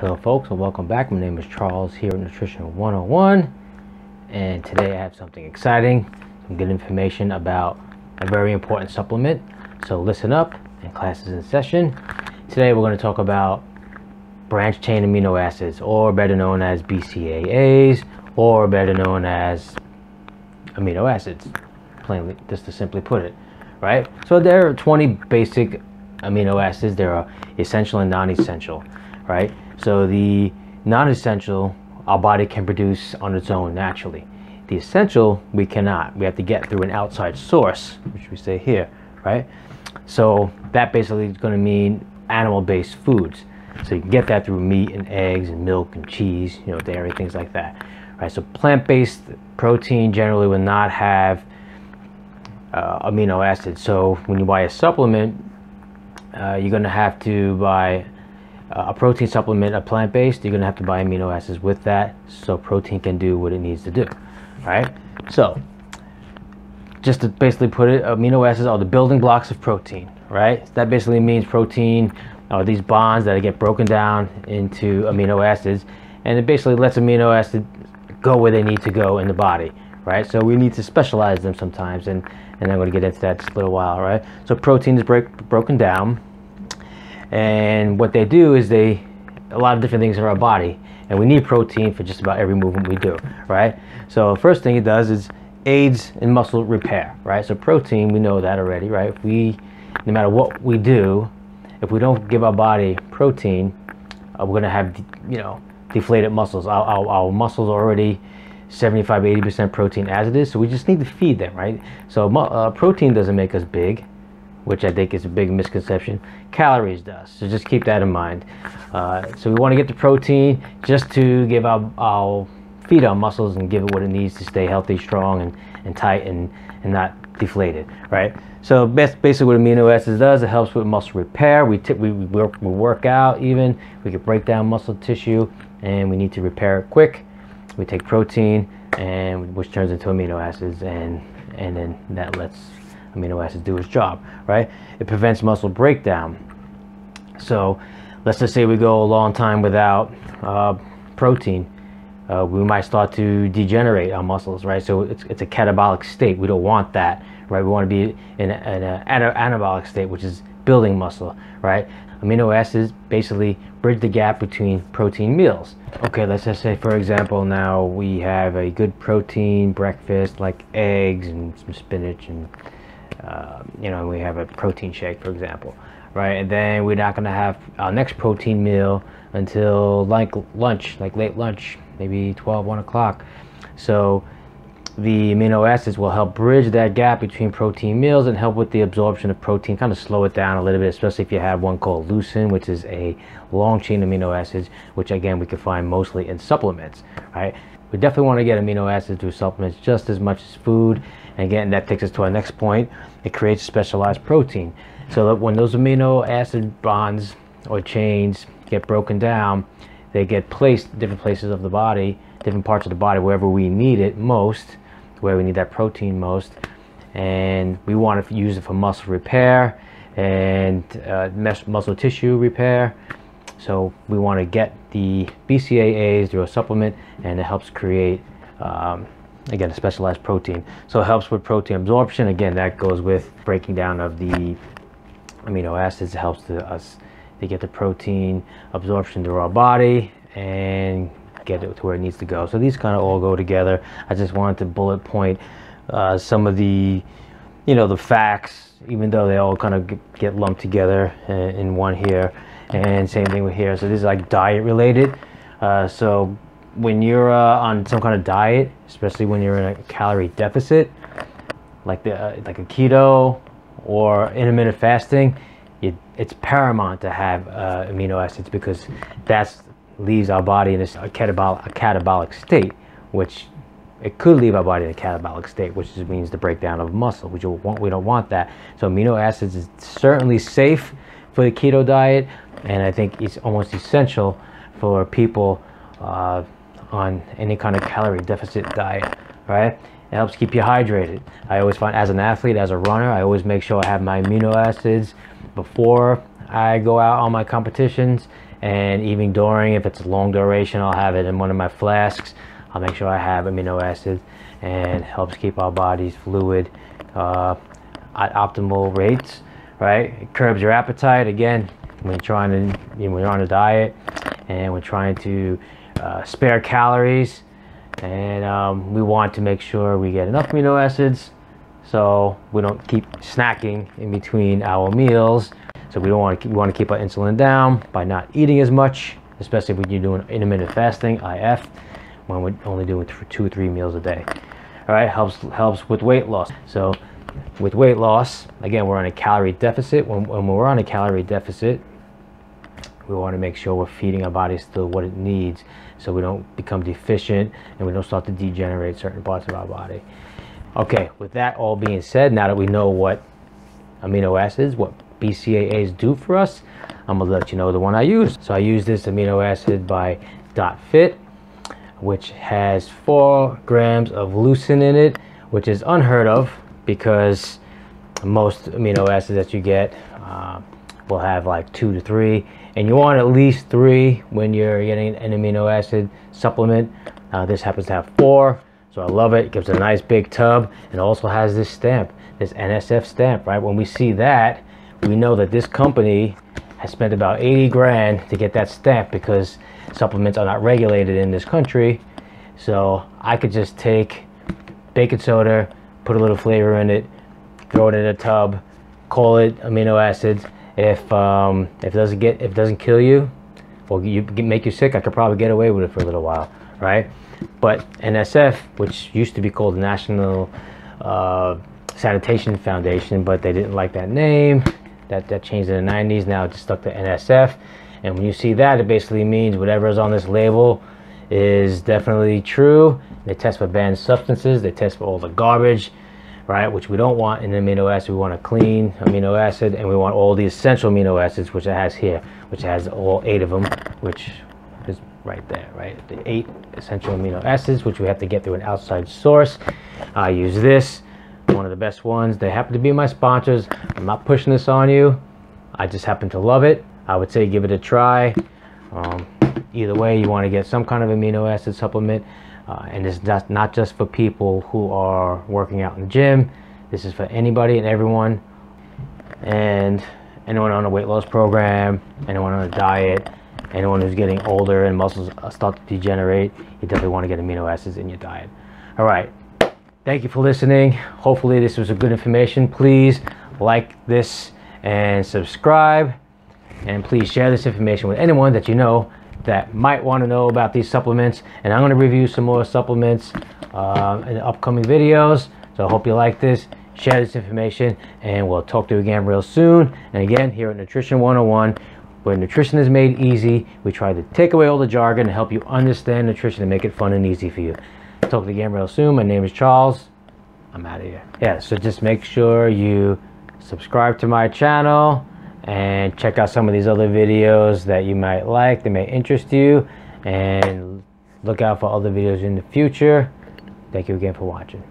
Hello folks, and welcome back. My name is Charles here at Nutrition 101, and today I have something exciting, some good information about a very important supplement. So listen up, and class is in session. Today we're going to talk about branched chain amino acids, or better known as BCAAs, or better known as amino acids, plainly, just to simply put it, right? So there are 20 basic amino acids. There are essential and non-essential, right? So the non-essential, our body can produce on its own naturally. The essential, we cannot. We have to get through an outside source, which we say here, right? So that basically is going to mean animal-based foods. So you can get that through meat and eggs and milk and cheese, dairy, things like that, right? So plant-based protein generally will not have amino acids. So when you buy a supplement, you're going to have to buy a protein supplement, a plant-based. You're going to have to buy amino acids with that, so protein can do what it needs to do, right? So just to basically put it, amino acids are the building blocks of protein, right? That basically means protein are these bonds that get broken down into amino acids, and it basically lets amino acids go where they need to go in the body, right? So we need to specialize them sometimes, and I'm going to get into that in just a little while, right? So protein is broken down, and what they do is a lot of different things in our body, and we need protein for just about every movement we do, right? So first thing it does is aids in muscle repair, right? So protein, we know that already, right? No matter what we do, if we don't give our body protein, we're going to have, deflated muscles. Our muscles are already 75-80% protein as it is, so we just need to feed them, right? So protein doesn't make us big, which I think is a big misconception. Calories does, so just keep that in mind. So we want to get the protein just to give feed our muscles and give it what it needs to stay healthy, strong, and tight, and not deflated, right? So basically what amino acids does, it helps with muscle repair. We work out, even we can break down muscle tissue, and we need to repair it quick. We take protein, and which turns into amino acids, and then that lets amino acids do its job, right? It prevents muscle breakdown. So let's just say we go a long time without protein, we might start to degenerate our muscles, right? So it's a catabolic state. We don't want that, right? We want to be in an anabolic state, which is building muscle, right? Amino acids basically bridge the gap between protein meals. Okay, let's just say, for example, now we have a good protein breakfast like eggs and some spinach, and we have a protein shake, for example, right? And then we're not going to have our next protein meal until like lunch, like late lunch, maybe 1 o'clock. So the amino acids will help bridge that gap between protein meals and help with the absorption of protein, kind of slow it down a little bit, especially if you have one called leucine, which is a long chain amino acids, which again we can find mostly in supplements, right? We definitely want to get amino acids through supplements just as much as food. And again, that takes us to our next point. It creates specialized protein. So that when those amino acid bonds or chains get broken down, they get placed in different places of the body, different parts of the body, wherever we need it most, where we need that protein most. And we want to use it for muscle repair and muscle tissue repair. So we want to get the BCAAs through a supplement, and it helps create, again, a specialized protein. So it helps with protein absorption. Again, that goes with breaking down of the amino acids. It helps us to get the protein absorption through our body and get it to where it needs to go. So these kind of all go together. I just wanted to bullet point some of the, the facts, even though they all kind of get lumped together in one here. And same thing with here. So this is like diet related. So when you're on some kind of diet, especially when you're in a calorie deficit, like a keto or intermittent fasting, it's paramount to have amino acids, because that leaves our body in a catabolic state, which it could leave our body in a catabolic state, which just means the breakdown of muscle, which we don't want that. So amino acids is certainly safe for the keto diet, and I think it's almost essential for people on any kind of calorie deficit diet, right? It helps keep you hydrated. I always find, as an athlete, as a runner, I always make sure I have my amino acids before I go out on my competitions, and even during, if it's a long duration, I'll have it in one of my flasks. I'll make sure I have amino acids, and helps keep our bodies fluid at optimal rates, right? It curbs your appetite again when you're trying to, when you're on a diet, and we're trying to spare calories, and we want to make sure we get enough amino acids so we don't keep snacking in between our meals. So we want to keep our insulin down by not eating as much, especially when you're doing intermittent fasting, IF, when we're only doing 2 or 3 meals a day. All right, helps with weight loss. So with weight loss, again, we're on a calorie deficit. When we're on a calorie deficit, we want to make sure we're feeding our body still what it needs, so we don't become deficient and we don't start to degenerate certain parts of our body. Okay, with that all being said, now that we know what amino acids, what BCAAs do for us, I'm gonna let you know the one I use. So I use this amino acid by .fit, which has 4 grams of leucine in it, which is unheard of because most amino acids that you get will have like 2 to 3, and you want at least 3 when you're getting an amino acid supplement. This happens to have 4, so I love it. It gives a nice big tub, and also has this stamp, this NSF stamp, right? When we see that, we know that this company has spent about 80 grand to get that stamp, because supplements are not regulated in this country. So I could just take baking soda, put a little flavor in it, throw it in a tub, call it amino acids. If it doesn't kill you, or make you sick, I could probably get away with it for a little while, right? But NSF, which used to be called the National Sanitation Foundation, but they didn't like that name. That changed in the 90s. Now it just stuck to NSF. And when you see that, it basically means whatever is on this label is definitely true. They test for banned substances. They test for all the garbage, right? Which we don't want in an amino acid. We want a clean amino acid, and we want all the essential amino acids, which it has here, which has all 8 of them, which is right there, right? The 8 essential amino acids, which we have to get through an outside source. I use this, one of the best ones. They happen to be my sponsors. I'm not pushing this on you. I just happen to love it. I would say give it a try. Either way, you want to get some kind of amino acid supplement, and it's not just for people who are working out in the gym. This is for anybody and everyone, and anyone on a weight loss program, anyone on a diet, anyone who's getting older and muscles start to degenerate. You definitely want to get amino acids in your diet. All right, thank you for listening. Hopefully this was a good information. Please like this and subscribe, and please share this information with anyone that you know that might want to know about these supplements. And I'm going to review some more supplements in the upcoming videos. So I hope you like this. Share this information, and we'll talk to you again real soon. And again, here at Nutrition 101, where nutrition is made easy, we try to take away all the jargon and help you understand nutrition and make it fun and easy for you. Talk to you again real soon. My name is Charles. I'm out of here. Yeah, so just make sure you subscribe to my channel and check out some of these other videos that you might like, that may interest you, and look out for other videos in the future. Thank you again for watching.